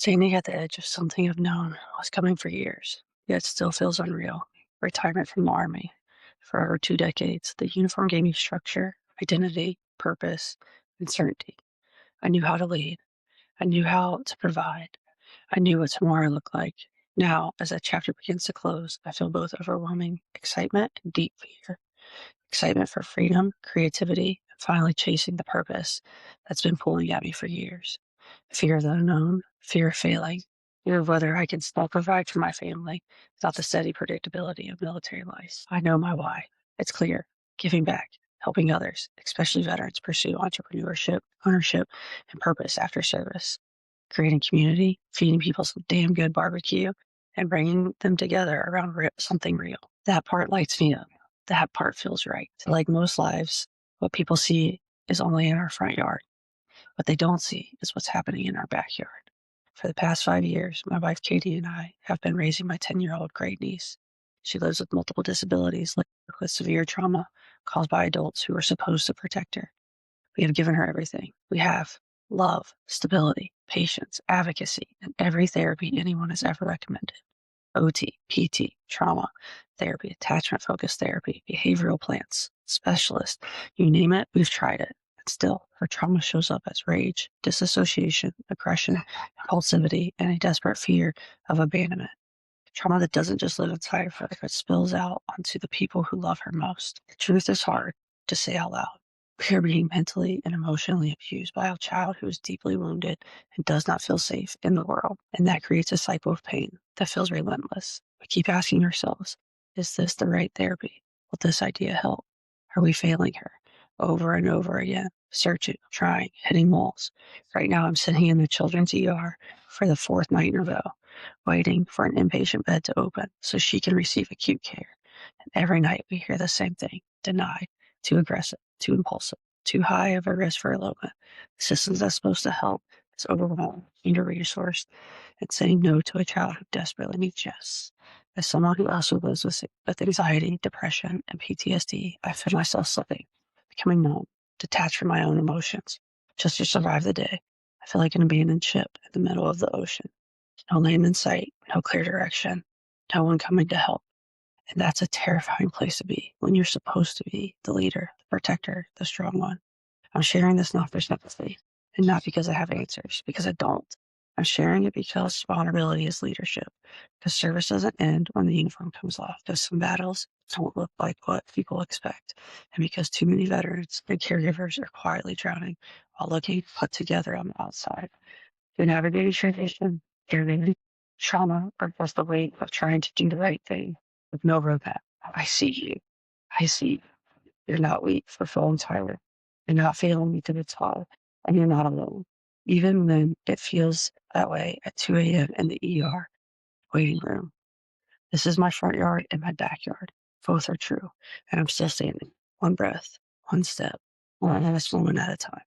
Standing at the edge of something I've known was coming for years, yet still feels unreal. Retirement from the Army. For over 2 decades, the uniform gave me structure, identity, purpose, and certainty. I knew how to lead. I knew how to provide. I knew what tomorrow looked like. Now, as that chapter begins to close, I feel both overwhelming excitement and deep fear. Excitement for freedom, creativity, and finally chasing the purpose that's been pulling at me for years. Fear of the unknown, fear of failing, fear of whether I can still provide for my family without the steady predictability of military life. I know my why. It's clear: giving back, helping others, especially veterans, pursue entrepreneurship, ownership, and purpose after service, creating community, feeding people some damn good barbecue, and bringing them together around something real. That part lights me up. That part feels right. Like most lives, what people see is only in our front yard. What they don't see is what's happening in our backyard. For the past 5 years, my wife Katie and I have been raising my 10-year-old great niece. She lives with multiple disabilities, like with severe trauma caused by adults who are supposed to protect her. We have given her everything. We have love, stability, patience, advocacy, and every therapy anyone has ever recommended. OT, PT, trauma therapy, attachment focused therapy, behavioral plans, specialists, you name it, we've tried it. And still, her trauma shows up as rage, disassociation, aggression, impulsivity, and a desperate fear of abandonment. Trauma that doesn't just live inside of her, but spills out onto the people who love her most. The truth is hard to say out loud. We are being mentally and emotionally abused by a child who is deeply wounded and does not feel safe in the world. And that creates a cycle of pain that feels relentless. We keep asking ourselves, is this the right therapy? Will this idea help? Are we failing her? Over and over again, searching, trying, hitting walls. Right now, I'm sitting in the children's ER for the fourth night in a row, waiting for an inpatient bed to open so she can receive acute care. And every night we hear the same thing: denied, too aggressive, too impulsive, too high of a risk for elopement. The system that's supposed to help is overwhelmed, under-resourced, and saying no to a child who desperately needs yes. As someone who also lives with anxiety, depression, and PTSD, I feel myself slipping, becoming numb, detached from my own emotions, just to survive the day. I feel like an abandoned ship in the middle of the ocean. No land in sight, no clear direction, no one coming to help. And that's a terrifying place to be when you're supposed to be the leader, the protector, the strong one. I'm sharing this not for sympathy and not because I have answers, because I don't. I'm sharing it because vulnerability is leadership. Because service doesn't end when the uniform comes off. Because some battles don't look like what people expect. And because too many veterans and caregivers are quietly drowning while looking put together on the outside. To navigate transition, caregiving, trauma, or just the weight of trying to do the right thing with no roadmap. I see you. I see you. You're not weak for feeling tired. You're not failing because it's hard. And you're not alone. Even when it feels that way at 2 a.m. in the ER waiting room. This is my front yard and my backyard. Both are true. And I'm still standing. One breath, one step, one honest moment at a time.